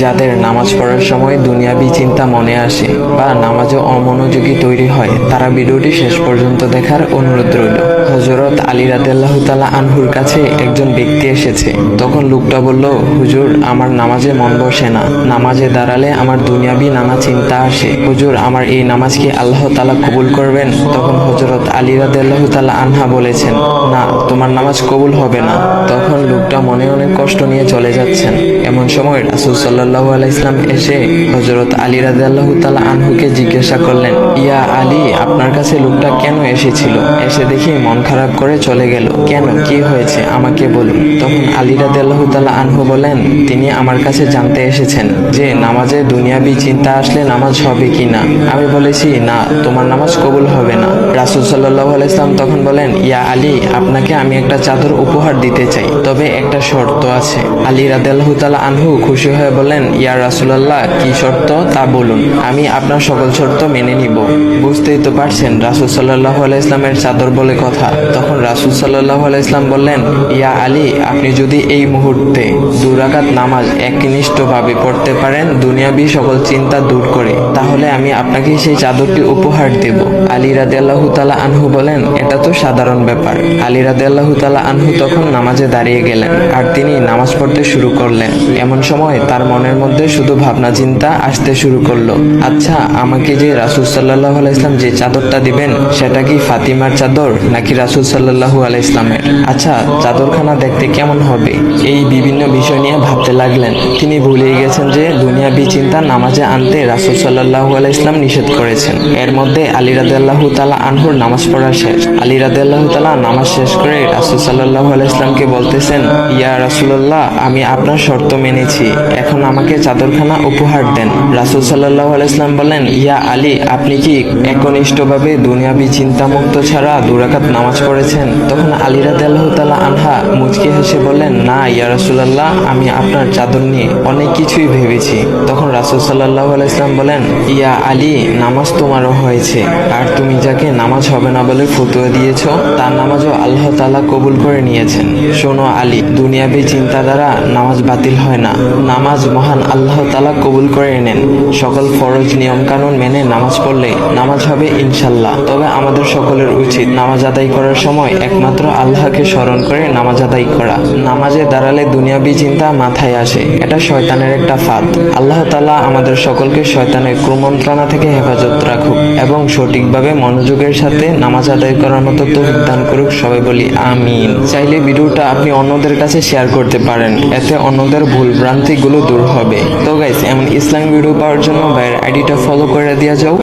যাদের নামাজ পড়ার সময় দুনিয়াবি চিন্তা মনে আসে বা নামাজে অমনোযোগী তৈরি হয়, তারা ভিডিওটি শেষ পর্যন্ত দেখার অনুরোধ রইল। হযরত আলী রাদিয়াল্লাহু তাআলা আনহুর কাছে একজন ব্যক্তি এসেছে। তখন লোকটা বলল, হুজুর, আমার নামাজে মন বসে না। নামাজে দাঁড়ালে আমার দুনিয়াবি নানা চিন্তা আসে। হুজুর, আমার এই নামাজ কি আল্লাহ তাআলা কবুল করবেন? তখন হযরত আলী রাদিয়াল্লাহু তাআলা আনহা বলেছেন, না, তোমার নামাজ কবুল হবে না। তখন লোকটা মনে অনেক কষ্ট নিয়ে চলে যাচ্ছেন। এমন সময় রাসূল সাল্লাল্লাহু আলাইহি ওয়াসাল্লাম এসে হযরত আলী রাদিয়াল্লাহু তাআলা আনহুকে জিজ্ঞাসা করলেন, ইয়া আলী, আপনার কাছে লোকটা কেন এসেছিল? এসে দেখি মন খারাপ করে চলে গেল। কেন, কি হয়েছে আমাকে বলুন। তখন আলী রাদিয়াল্লাহু তাআলা আনহু বলেন, তিনি আমার কাছে জানতে এসেছেন যে নামাজে দুনিয়াবি চিন্তা আসলে নামাজ হবে কিনা। আমি বলেছি, না, তোমার নামাজ কবুল হবে না। রাসূল সাল্লাল্লাহু আলাইহি ওয়াসাল্লাম তখন বলেন, ইয়া আলী, আপনাকে আমি একটা চাদর উপহার দিতে চাই, তবে একটা শর্ত আছে। আলী রাদিয়াল্লাহু তাআলা আনহু খুশি হয়ে বলেন, ইয়া রাসূলুল্লাহ, কি শর্ত তা বলুন, আমি আপনার সকল শর্ত মেনে নিব। বুঝতেই তো পারছেন রাসূল সাল্লাল্লাহু আলাইহি ওয়াসাল্লামের চাদর বলে কথা। তখন রাসূল সাল্লাল্লাহু আলাইহি ওয়াসাল্লাম বললেন, ইয়া আলী, আপনি যদি এই মুহূর্তে 2 রাকাত নামাজ একনিষ্ঠভাবে পড়তে পারেন দুনিয়াবি সকল চিন্তা দূর করে, তাহলে আমি আপনাকে সেই চাদরটি উপহার দেব। আলী রাদিয়াল্লাহু তাআলা আনহু বলেন, এটা তো সাধারণ ব্যাপার। আলী রাদিয়াল্লাহু তাআলা আনহু তখন নামাজে দাঁড়িয়ে গেলেন আর তিনি নামাজ পড়তে শুরু করলেন। এমন সময় তার মনের মধ্যে শুধু ভাবনা চিন্তা আসতে শুরু করলো, আচ্ছা, আমাকে যে রাসূল সাল্লাল্লাহু আলাইহি ওয়াসাল্লাম যে চাদরটা দিবেন সেটা কি ফাতিমার চাদর নাকি রাসূল সাল্লাল্লাহু আলাইহি ওয়াসাল্লামের? আচ্ছা, চাদরখানা দেখতে কেমন হবে? এই বিভিন্ন বিষয় নিয়ে ভাবতে লাগলেন। তিনি ভুলেই গেছেন যে দুনিয়াবি চিন্তা নামাজে আনতে রাসূল সাল্লাল্লাহু আলাইহি ওয়াসাল্লাম নিষেধ করেছেন। এর মধ্যে আলী রাদিয়াল্লাহু তাআলা আনহুর নামাজ পড়া শেষ। আলী রাদিয়াল্লাহু তাআলা নামাজ শেষ করে রাসূল সাল্লাল্লাহু আলাইহি ওয়াসাল্লামকে বলতেছেন, ইয়া রাসূলুল্লাহ, আমি আপনার শর্ত মেনেছি, এখন আমাকে চাদরখানা উপহার দেন। রাসূল সাল্লাল্লাহু আলাইহি ওয়াসাল্লাম বলেন, ইয়া আলী, আপনি কি একনিষ্ঠভাবে দুনিয়াবি চিন্তা মুক্ত ছাড়া 2 রাকাত নামাজ পড়েছেন? তখন আলী রাদিয়াল্লাহু তাআলা আনহা মুচকি হেসে বললেন, না ইয়া রাসূলুল্লাহ, আমি আপনার চাদর নিয়ে অনেক কিছুই ভেবেছি। তখন রাসূল সাল্লাল্লাহু আলাইহি ওয়াসাল্লাম বলেন, ইয়া আলী, নামাজ তোমারও হয়েছে, আর তুমি যাকে নামাজ হবে না বলে ফতোয়া দিয়েছো তার নামাজও আল্লাহ তাআলা কবুল করে নিয়েছেন। শোনো আলী, দুনিয়াবি চিন্তা দ্বারা নামাজ বাতিল হয় না, নামাজ মহান আল্লাহ তাআলা কবুল করে নেন। সকল ফরজ নিয়ম কানুন মেনে নামাজ পড়লে নামাজ হবে ইনশাআল্লাহ। তবে আমাদের সকলের উচিত নামাজ আদায় করার সময় একমাত্র আল্লাহকে স্মরণ করে নামাজ আদায় করা। নামাজে দাঁড়ালে দুনিয়াবি চিন্তা মাথায় আসে, এটা শয়তানের একটা ফাঁদ। আল্লাহ তাআলা আমাদের সকলকে শয়তানের কুমন্ত্রণা থেকে হেফাজত রাখুক এবং সঠিকভাবে মনোযোগের সাথে নামাজ আদায় করার মতো তৌফিক দান করুক। সবাই বলি আমিন। চাইলে ভিডিওটা আপনি অন্যদের কাছে শেয়ার করতে পারেন, এতে অন্যদের ভুল ভ্রান্তিগুলো দূর হবে। তো গাইস, এমন ইসলামিক ভিডিও পাওয়ার জন্য ভাইয়ের আইডিটা ফলো করে দিয়ে যাও।